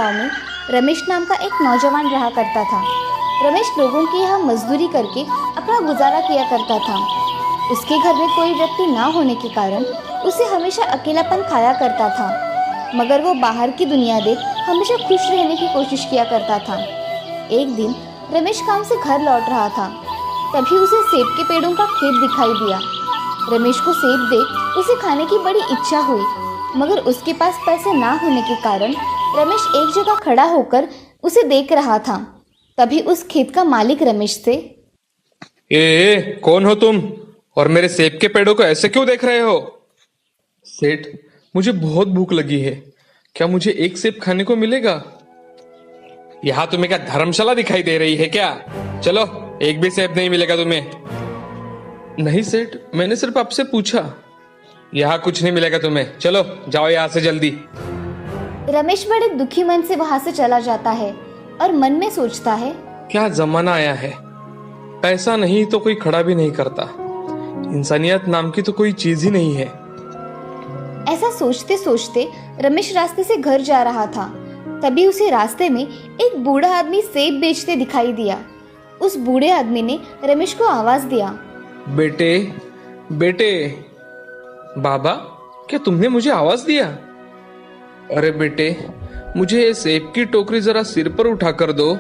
गांव में रमेश नाम का एक नौजवान रहा करता था। रमेश लोगों की यहाँ मजदूरी करके अपना गुजारा किया करता था। उसके घर में कोई व्यक्ति ना होने के कारण उसे हमेशा अकेलापन खाया करता था, मगर वो बाहर की दुनिया देख हमेशा खुश रहने की कोशिश किया करता था। एक दिन रमेश काम से घर लौट रहा था, तभी उसे सेब के पेड़ों का खेत दिखाई दिया। रमेश को सेब देख उसे खाने की बड़ी इच्छा हुई, मगर उसके पास पैसे ना होने के कारण रमेश एक जगह खड़ा होकर उसे देख रहा था। तभी उस खेत का मालिक रमेश से, कौन हो तुम और मेरे सेब के पेड़ों को ऐसे क्यों देख रहे हो? सेठ, मुझे बहुत भूख लगी है, क्या मुझे एक सेब खाने को मिलेगा? यहाँ तुम्हें क्या धर्मशाला दिखाई दे रही है क्या? चलो, एक भी सेब नहीं मिलेगा तुम्हें। नहीं सेठ, मैंने सिर्फ आपसे पूछा। यहाँ कुछ नहीं मिलेगा तुम्हें, चलो जाओ यहाँ से जल्दी। रमेश बड़े दुखी मन से वहां से चला जाता है और मन में सोचता है, क्या जमाना आया है, पैसा नहीं तो कोई खड़ा भी नहीं करता, इंसानियत नाम की तो कोई चीज ही नहीं है। ऐसा सोचते सोचते रमेश रास्ते से घर जा रहा था। तभी उसे रास्ते में एक बूढ़ा आदमी सेब बेचते दिखाई दिया। उस बूढ़े आदमी ने रमेश को आवाज दिया, बेटे, बेटे। बाबा, क्या तुमने मुझे आवाज दिया? अरे बेटे, मुझे ये सेब की टोकरी जरा सिर पर उठा कर दो।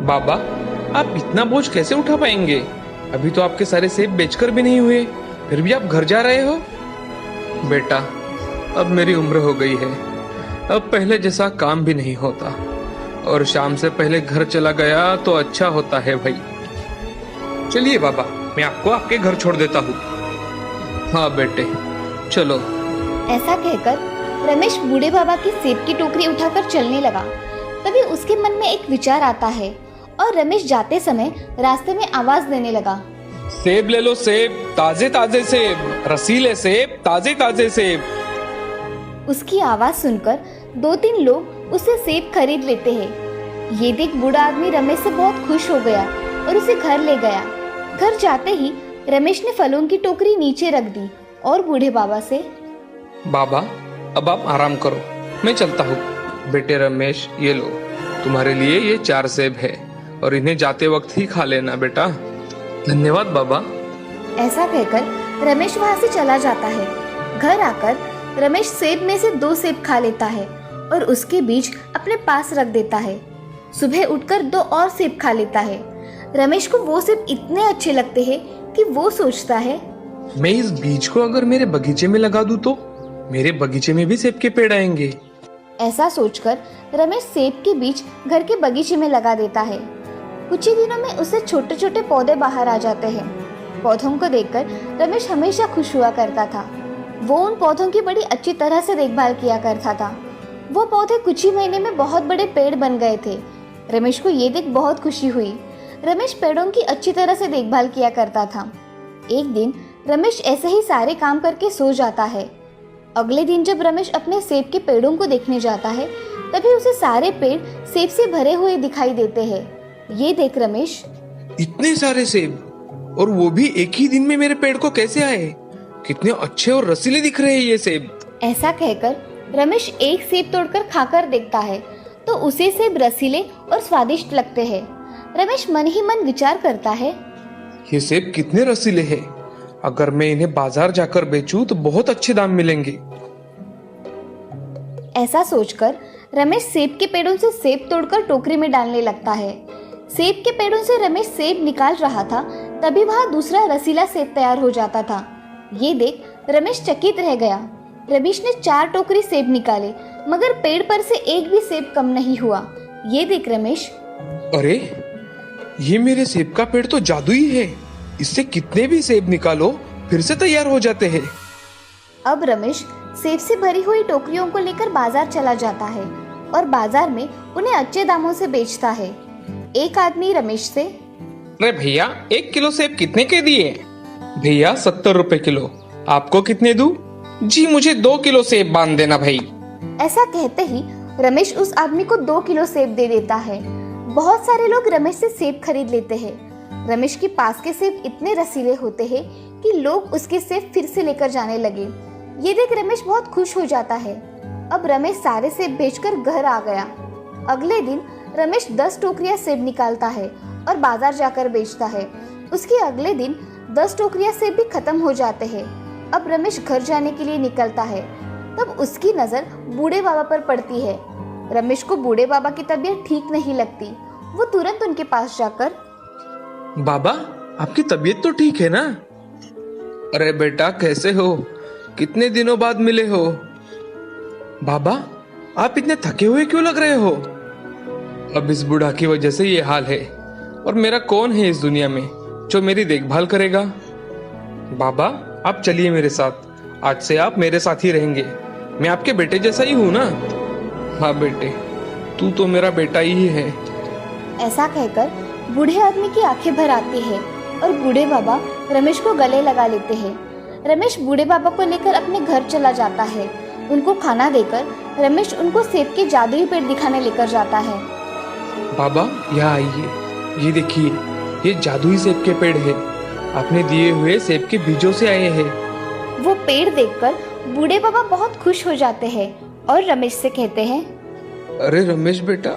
बाबा, आप इतना बोझ कैसे उठा पाएंगे? अभी तो आपके सारे सेब बेचकर भी नहीं हुए, फिर भी आप घर जा रहे हो। बेटा, अब मेरी उम्र हो गई है, अब पहले जैसा काम भी नहीं होता, और शाम से पहले घर चला गया तो अच्छा होता है भाई। चलिए बाबा, मैं आपको आपके घर छोड़ देता हूँ। हाँ बेटे, चलो। ऐसा कहकर रमेश बूढ़े बाबा की सेब की टोकरी उठाकर चलने लगा। तभी उसके मन में एक विचार आता है और रमेश जाते समय रास्ते में आवाज देने लगा, सेब ले लो सेब, ताजे ताजे सेब, रसीले सेब, ताजे ताजे सेब। उसकी आवाज सुनकर 2-3 लोग उससे सेब खरीद लेते हैं। ये देख बूढ़ा आदमी रमेश से बहुत खुश हो गया और उसे घर ले गया। घर जाते ही रमेश ने फलों की टोकरी नीचे रख दी और बूढ़े बाबा से, बाबा, अब आप आराम करो, मैं चलता हूँ। बेटे रमेश, ये लो, तुम्हारे लिए ये 4 सेब है और इन्हें जाते वक्त ही खा लेना बेटा। धन्यवाद बाबा। ऐसा कहकर रमेश वहां से चला जाता है। घर आकर रमेश सेब में से 2 सेब खा लेता है और उसके बीज अपने पास रख देता है। सुबह उठकर 2 और सेब खा लेता है। रमेश को वो सेब इतने अच्छे लगते हैं कि वो सोचता है, मैं इस बीज को अगर मेरे बगीचे में लगा दूं तो मेरे बगीचे में भी सेब के पेड़ आएंगे। ऐसा सोचकर रमेश सेब के बीज घर के बगीचे में लगा देता है। कुछ ही दिनों में उससे छोटे छोटे पौधे बाहर आ जाते हैं। पौधों को देखकर रमेश हमेशा खुश हुआ करता था। वो उन पौधों की बड़ी अच्छी तरह से देखभाल किया करता था। वो पौधे कुछ ही महीने में बहुत बड़े पेड़ बन गए थे। रमेश को ये देख बहुत खुशी हुई। रमेश पेड़ों की अच्छी तरह से देखभाल किया करता था। एक दिन रमेश ऐसे ही सारे काम करके सो जाता है। अगले दिन जब रमेश अपने सेब के पेड़ों को देखने जाता है, तभी उसे सारे पेड़ सेब से भरे हुए दिखाई देते हैं। ये देख रमेश, इतने सारे सेब, और वो भी एक ही दिन में मेरे पेड़ को कैसे आए? कितने अच्छे और रसीले दिख रहे हैं ये सेब। ऐसा कहकर रमेश एक सेब तोड़कर खाकर देखता है तो उसे सेब रसीले और स्वादिष्ट लगते हैं। रमेश मन ही मन विचार करता है, ये सेब कितने रसीले हैं, अगर मैं इन्हें बाजार जाकर बेचूं तो बहुत अच्छे दाम मिलेंगे। ऐसा सोचकर रमेश सेब के पेड़ों से सेब तोड़कर टोकरी में डालने लगता है। सेब के पेड़ों से रमेश सेब निकाल रहा था, तभी वहां दूसरा रसीला सेब तैयार हो जाता था। ये देख रमेश चकित रह गया। रमेश ने 4 टोकरी सेब निकाले, मगर पेड़ पर से एक भी सेब कम नहीं हुआ। ये देख रमेश, अरे, ये मेरे सेब का पेड़ तो जादुई है, इससे कितने भी सेब निकालो फिर से तैयार हो जाते हैं। अब रमेश सेब से भरी हुई टोकरियों को लेकर बाजार चला जाता है और बाजार में उन्हें अच्छे दामों से बेचता है। एक आदमी रमेश से, अरे भैया, 1 किलो सेब कितने के दिए? भैया 70 रुपए किलो। आपको कितने दूं? जी मुझे 2 किलो सेब बांध देना भाई। ऐसा कहते ही रमेश उस आदमी को 2 किलो सेब दे देता है। बहुत सारे लोग रमेश से सेब खरीद लेते हैं। रमेश के पास के सेब इतने रसीले होते हैं कि लोग उसके सेब फिर से लेकर जाने लगे। ये देख रमेश बहुत खुश हो जाता है। अब रमेश सारे सेब बेचकर घर आ गया। अगले दिन रमेश 10 टोकरियां सेब निकालता है और बाजार जाकर बेचता है। उसके अगले दिन 10 टोकरियां सेब भी खत्म हो जाते हैं। अब रमेश घर जाने के लिए निकलता है। तब उसकी नजर बूढ़े बाबा पर पड़ती है। रमेश को बूढ़े बाबा की तबीयत ठीक नहीं लगती। वो तुरंत उनके पास जाकर, बाबा, आपकी तबीयत तो ठीक है ना? अरे बेटा, कैसे हो? कितने दिनों बाद मिले हो? बाबा, आप इतने थके हुए क्यों लग रहे हो? अब इस बूढ़ा की वजह से ये हाल है, और मेरा कौन है इस दुनिया में जो मेरी देखभाल करेगा? बाबा, आप चलिए मेरे साथ। आज से आप मेरे साथ ही रहेंगे। मैं आपके बेटे जैसा ही हूँ ना? हाँ बेटे, तू तो मेरा बेटा ही है। ऐसा कहकर बूढ़े आदमी की आंखें भर आती है और बूढ़े बाबा रमेश को गले लगा लेते हैं। रमेश बूढ़े बाबा को लेकर अपने घर चला जाता है। उनको खाना देकर रमेश उनको सेब के जादुई पेड़ दिखाने लेकर जाता है। बाबा, यहाँ आइए। ये देखिए, ये जादुई सेब के पेड़ है। आपने दिए हुए सेब के बीजों से आए हैं। वो पेड़ देखकर बूढ़े बाबा बहुत खुश हो जाते हैं और रमेश से कहते हैं, अरे रमेश बेटा,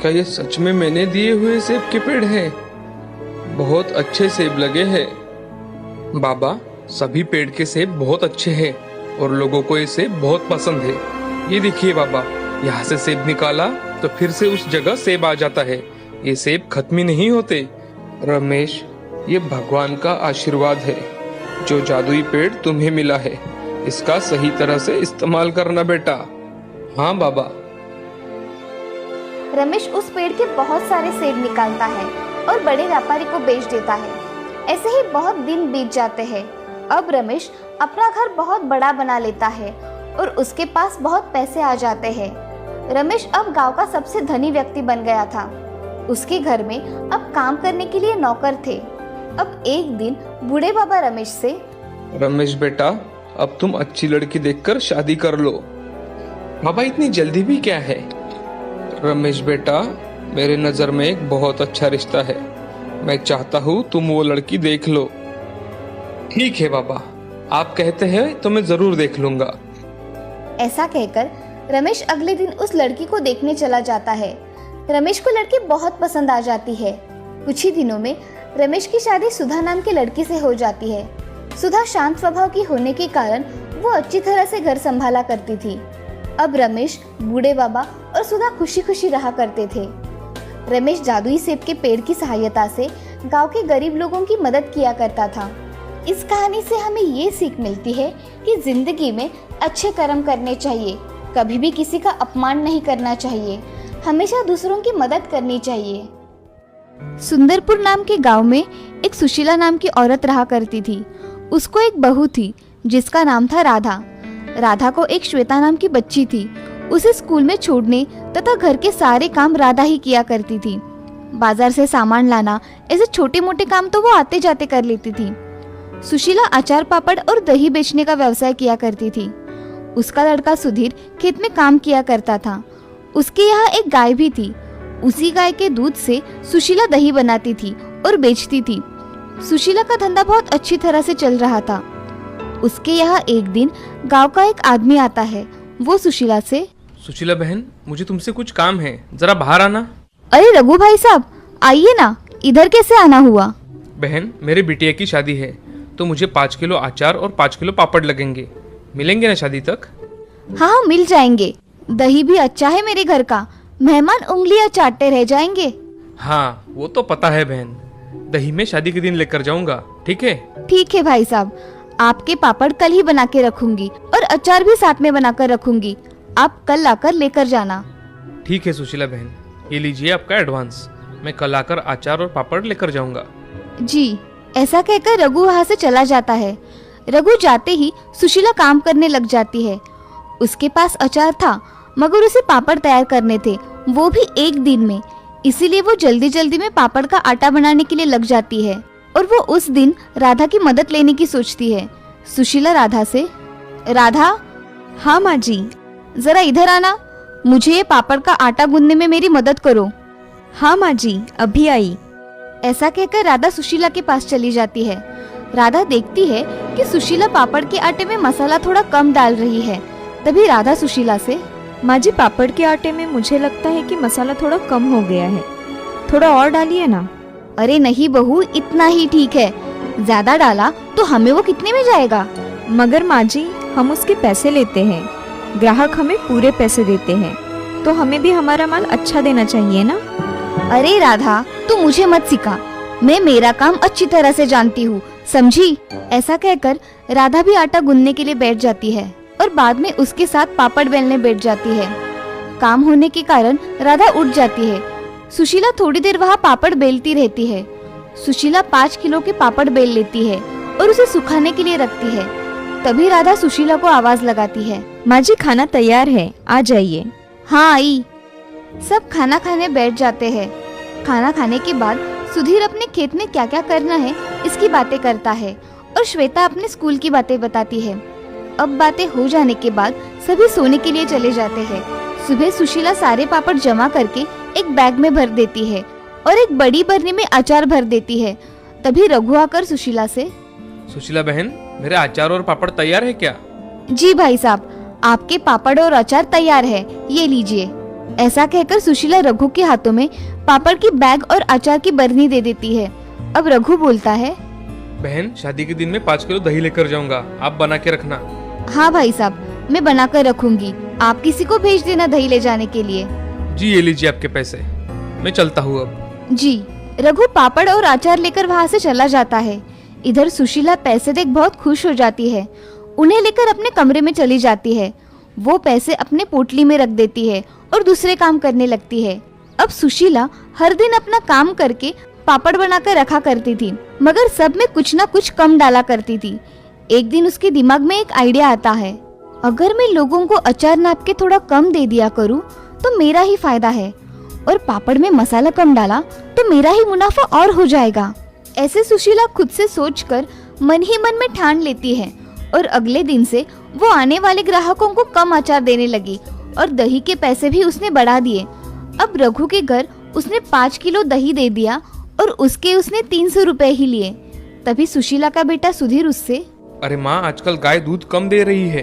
क्या ये सच में मैंने दिए हुए सेब के पेड़ हैं? बहुत अच्छे सेब लगे हैं। बाबा, सभी पेड़ के सेब बहुत अच्छे हैं और लोगों को ये सेब बहुत पसंद है। ये देखिए बाबा, यहाँ से सेब निकाला तो फिर से उस जगह सेब आ जाता है। ये सेब खत्म ही नहीं होते। रमेश, ये भगवान का आशीर्वाद है। जो जादुई पेड़ तुम्हें मिला है, इसका सही तरह से इस्तेमाल करना बेटा। हाँ बाबा। रमेश उस पेड़ के बहुत सारे सेब निकालता है और बड़े व्यापारी को बेच देता है। ऐसे ही बहुत दिन बीत जाते हैं। अब रमेश अपना घर बहुत बड़ा बना लेता है और उसके पास बहुत पैसे आ जाते हैं। रमेश अब गांव का सबसे धनी व्यक्ति बन गया था। उसके घर में अब काम करने के लिए नौकर थे। अब एक दिन बूढ़े बाबा रमेश से, रमेश बेटा, अब तुम अच्छी लड़की देखकर शादी कर लो। बाबा, इतनी जल्दी भी क्या है? रमेश बेटा, मेरे नजर में एक बहुत अच्छा रिश्ता है। मैं चाहता हूँ तुम वो लड़की देख लो। ठीक है बाबा, आप कहते हैं तो मैं जरूर देख लूंगा। ऐसा कहकर रमेश अगले दिन उस लड़की को देखने चला जाता है। रमेश को लड़की बहुत पसंद आ जाती है। कुछ ही दिनों में रमेश की शादी सुधा नाम की लड़की से हो जाती है। सुधा शांत स्वभाव की होने के कारण वो अच्छी तरह से घर संभाला करती थी। अब रमेश, बूढ़े बाबा और सुधा खुशी खुशी रहा करते थे। रमेश जादुई सेब के पेड़ की सहायता से गांव के गरीब लोगों की मदद किया करता था। इस कहानी से हमें ये सीख मिलती है कि जिंदगी में अच्छे कर्म करने चाहिए, कभी भी किसी का अपमान नहीं करना चाहिए, हमेशा दूसरों की मदद करनी चाहिए। सुंदरपुर नाम के गांव में एक सुशीला नाम की औरत रहा करती थी। उसको एक बहू थी जिसका नाम था राधा। राधा को एक श्वेता नाम की बच्ची थी। उसे स्कूल में छोड़ने तथा घर के सारे काम राधा ही किया करती थी। बाजार से सामान लाना, ऐसे छोटे मोटे काम तो वो आते जाते कर लेती थी। सुशीला अचार पापड़ और दही बेचने का व्यवसाय किया करती थी। उसका लड़का सुधीर खेत में काम किया करता था। उसके यहाँ एक गाय भी थी। उसी गाय के दूध से सुशीला दही बनाती थी और बेचती थी। सुशीला का धंधा बहुत अच्छी तरह से चल रहा था। उसके यहाँ एक दिन गांव का एक आदमी आता है। वो सुशीला से, सुशीला बहन, मुझे तुमसे कुछ काम है, जरा बाहर आना। अरे रघु भाई साहब, आइए ना, इधर कैसे आना हुआ? बहन, मेरे बिटिया की शादी है तो मुझे 5 किलो अचार और 5 किलो पापड़ लगेंगे। मिलेंगे ना शादी तक? हाँ, मिल जाएंगे। दही भी अच्छा है मेरे घर का, मेहमान उंगलियां चाटते रह जाएंगे। हाँ, वो तो पता है बहन। दही में शादी के दिन लेकर जाऊंगा, ठीक है? ठीक है भाई साहब, आपके पापड़ कल ही बना के रखूंगी और अचार भी साथ में बनाकर रखूंगी। आप कल आकर लेकर जाना। ठीक है सुशीला बहन, ये लीजिए आपका एडवांस। मैं कल आकर अचार और पापड़ लेकर जाऊंगा। जी। ऐसा कहकर रघु वहाँ से चला जाता है। रघु जाते ही सुशीला काम करने लग जाती है। उसके पास अचार था मगर उसे पापड़ तैयार करने थे, वो भी एक दिन में। इसीलिए वो जल्दी जल्दी में पापड़ का आटा बनाने के लिए लग जाती है और वो उस दिन राधा की मदद लेने की सोचती है। सुशीला राधा से, राधा। हाँ माँ जी। जरा इधर आना, मुझे ये पापड़ का आटा गूंदने में मेरी मदद करो। हाँ माँ जी, अभी आई। ऐसा कहकर राधा सुशीला के पास चली जाती है। राधा देखती है कि सुशीला पापड़ के आटे में मसाला थोड़ा कम डाल रही है। तभी राधा सुशीला से, माँ जी, पापड़ के आटे में मुझे लगता है कि मसाला थोड़ा कम हो गया है, थोड़ा और डालिए ना। अरे नहीं बहू, इतना ही ठीक है, ज्यादा डाला तो हमें वो कितने में जाएगा? मगर माँ जी, हम उसके पैसे लेते हैं, ग्राहक हमें पूरे पैसे देते हैं, तो हमें भी हमारा माल अच्छा देना चाहिए ना। अरे राधा, तू मुझे मत सिखा, मैं मेरा काम अच्छी तरह से जानती हूँ, समझी? ऐसा कहकर राधा भी आटा गूंदने के लिए बैठ जाती है और बाद में उसके साथ पापड़ बेलने बैठ जाती है। काम होने के कारण राधा उठ जाती है। सुशीला थोड़ी देर वहाँ पापड़ बेलती रहती है। सुशीला 5 किलो के पापड़ बेल लेती है और उसे सुखाने के लिए रखती है। तभी राधा सुशीला को आवाज लगाती है, माँ जी, खाना तैयार है, आ जाइए। हाँ आई। सब खाना खाने बैठ जाते हैं। खाना खाने के बाद सुधीर अपने खेत में क्या क्या करना है इसकी बातें करता है और श्वेता अपने स्कूल की बातें बताती है। अब बातें हो जाने के बाद सभी सोने के लिए चले जाते हैं। सुबह सुशीला सारे पापड़ जमा करके एक बैग में भर देती है और एक बड़ी बरनी में अचार भर देती है। तभी रघु आकर सुशीला से, सुशीला बहन, मेरे अचार और पापड़ तैयार है क्या? जी भाई साहब, आपके पापड़ और अचार तैयार है, ये लीजिए। ऐसा कहकर सुशीला रघु के हाथों में पापड़ की बैग और अचार की बरनी दे देती है। अब रघु बोलता है, बहन, शादी के दिन में 5 किलो दही लेकर जाऊंगा, आप बना के रखना। हाँ भाई साहब, मैं बना कर रखूंगी, आप किसी को भेज देना दही ले जाने के लिए। जी, ये लीजिए आपके पैसे, मैं चलता हूँ अब। जी। रघु पापड़ और अचार लेकर वहाँ से चला जाता है। इधर सुशीला पैसे देख बहुत खुश हो जाती है। उन्हें लेकर अपने कमरे में चली जाती है। वो पैसे अपने पोटली में रख देती है और दूसरे काम करने लगती है। अब सुशीला हर दिन अपना काम करके पापड़ बनाकर रखा करती थी, मगर सब में कुछ ना कुछ कम डाला करती थी। एक दिन उसके दिमाग में एक आइडिया आता है, अगर मैं लोगों को अचार नाप के थोड़ा कम दे दिया करूँ तो मेरा ही फायदा है, और पापड़ में मसाला कम डाला तो मेरा ही मुनाफा और हो जाएगा। ऐसे सुशीला खुद से सोचकर मन ही मन में ठान लेती है और अगले दिन से वो आने वाले ग्राहकों को कम अचार देने लगी और दही के पैसे भी उसने बढ़ा दिए। अब रघु के घर उसने 5 किलो दही दे दिया और उसने 300 रुपए ही लिए। तभी सुशीला का बेटा सुधीर उससे, अरे माँ, आजकल गाय दूध कम दे रही है,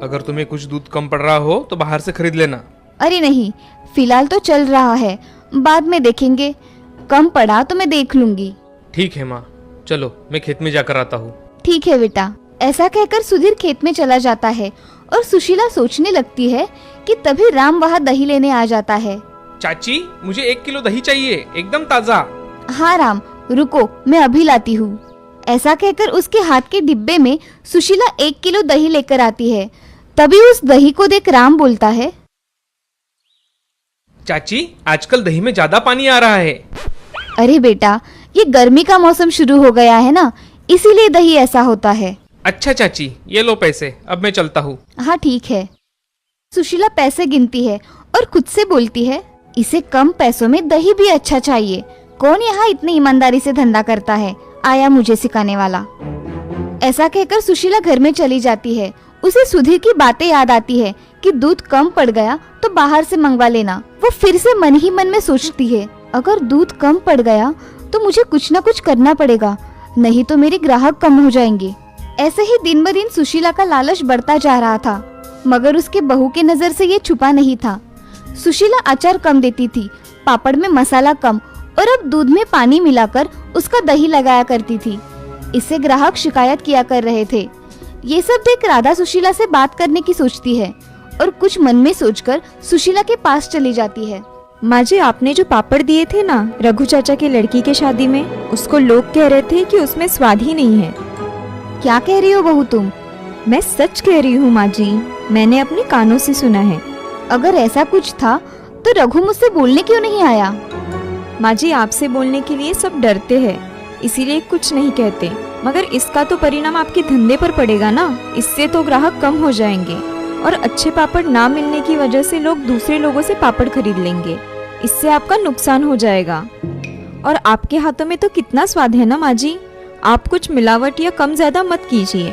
अगर तुम्हें कुछ दूध कम पड़ रहा हो तो बाहर से खरीद लेना। अरे नहीं, फिलहाल तो चल रहा है, बाद में देखेंगे, कम पड़ा तो मैं देख लूंगी। ठीक है माँ, चलो मैं खेत में जाकर आता हूँ। ठीक है बेटा। ऐसा कहकर सुधीर खेत में चला जाता है और सुशीला सोचने लगती है कि तभी राम वहाँ दही लेने आ जाता है। चाची, मुझे 1 किलो दही चाहिए, एकदम ताजा। हाँ राम, रुको, मैं अभी लाती हूँ। ऐसा कहकर उसके हाथ के डिब्बे में सुशीला 1 किलो दही लेकर आती है। तभी उस दही को देख राम बोलता है, चाची, आजकल दही में ज्यादा पानी आ रहा है। अरे बेटा, ये गर्मी का मौसम शुरू हो गया है ना, इसीलिए दही ऐसा होता है। अच्छा चाची, ये लो पैसे, अब मैं चलता हूँ। हाँ ठीक है। सुशीला पैसे गिनती है और खुद से बोलती है, इसे कम पैसों में दही भी अच्छा चाहिए, कौन यहाँ इतनी ईमानदारी से धंधा करता है, आया मुझे सिखाने वाला। ऐसा कहकर सुशीला घर में चली जाती है। उसे सुधीर की बातें याद आती है कि दूध कम पड़ गया तो बाहर से मंगवा लेना। वो फिर से मन ही मन में सोचती है, अगर दूध कम पड़ गया तो मुझे कुछ न कुछ करना पड़ेगा, नहीं तो मेरे ग्राहक कम हो जाएंगे। ऐसे ही दिन ब दिन सुशीला का लालच बढ़ता जा रहा था, मगर उसके बहू के नजर से ये छुपा नहीं था। सुशीला अचार कम देती थी, पापड़ में मसाला कम और अब दूध में पानी मिलाकर उसका दही लगाया करती थी। इससे ग्राहक शिकायत किया कर रहे थे। ये सब देख राधा सुशीला से बात करने की सोचती है और कुछ मन में सोचकर सुशीला के पास चली जाती है। माँ जी, आपने जो पापड़ दिए थे ना रघु चाचा की लड़की के शादी में, उसको लोग कह रहे थे कि उसमें स्वाद ही नहीं है। क्या कह रही हो बहू तुम? मैं सच कह रही हूँ माँ जी, मैंने अपने कानों से सुना है। अगर ऐसा कुछ था तो रघु मुझसे बोलने क्यों नहीं आया? माँ जी, आपसे बोलने के लिए सब डरते हैं, इसीलिए कुछ नहीं कहते, मगर इसका तो परिणाम आपके धंधे पर पड़ेगा ना। इससे तो ग्राहक कम हो जाएंगे और अच्छे पापड़ ना मिलने की वजह से लोग दूसरे लोगों से पापड़ खरीद लेंगे। इससे आपका नुकसान हो जाएगा। और आपके हाथों में तो कितना स्वाद है ना माँ जी, आप कुछ मिलावट या कम ज्यादा मत कीजिए,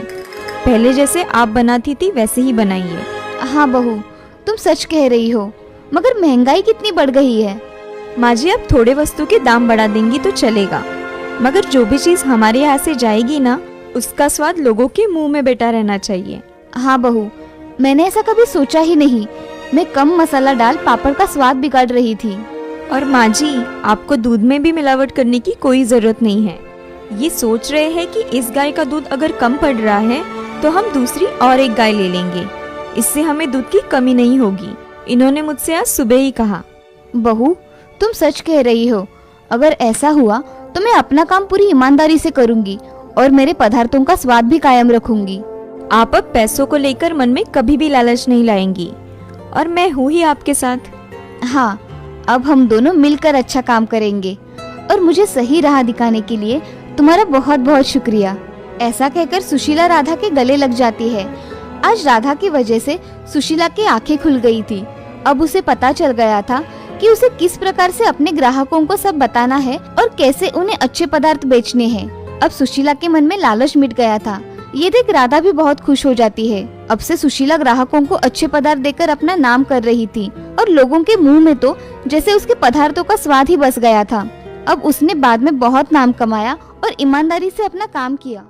पहले जैसे आप बनाती थी वैसे ही बनाइए। हाँ बहू, तुम सच कह रही हो, मगर महंगाई कितनी बढ़ गई है। माँ जी, आप थोड़े वस्तु के दाम बढ़ा देंगी तो चलेगा, मगर जो भी चीज हमारे यहाँ से जाएगी ना, उसका स्वाद लोगों के मुंह में बैठा रहना चाहिए। हाँ बहू, मैंने ऐसा कभी सोचा ही नहीं। मैं कम मसाला डाल पापड़ का स्वाद बिगाड़ रही थी। और माँ जी, आपको दूध में भी मिलावट करने की कोई जरूरत नहीं है। ये सोच रहे हैं कि इस गाय का दूध अगर कम पड़ रहा है तो हम दूसरी और एक गाय ले लेंगे, इससे हमें दूध की कमी नहीं होगी। इन्होंने मुझसे आज सुबह ही कहा। बहू, तुम सच कह रही हो। अगर ऐसा हुआ तो मैं अपना काम पूरी ईमानदारी से करूंगी और मेरे पदार्थों का स्वाद भी कायम रखूंगी। आप अब पैसों को लेकर मन में कभी भी लालच नहीं लाएंगी और मैं हूँ ही आपके साथ। हाँ, अब हम दोनों मिलकर अच्छा काम करेंगे और मुझे सही राह दिखाने के लिए तुम्हारा बहुत बहुत शुक्रिया। ऐसा कहकर सुशीला राधा के गले लग जाती है। आज राधा की वजह से सुशीला की आंखें खुल गई थी। अब उसे पता चल गया था कि उसे किस प्रकार से अपने ग्राहकों को सब बताना है और कैसे उन्हें अच्छे पदार्थ बेचने हैं। अब सुशीला के मन में लालच मिट गया था। ये देख राधा भी बहुत खुश हो जाती है। अब से सुशीला ग्राहकों को अच्छे पदार्थ देकर अपना नाम कर रही थी और लोगों के मुंह में तो जैसे उसके पदार्थों का स्वाद ही बस गया था। अब उसने बाद में बहुत नाम कमाया और ईमानदारी से अपना काम किया।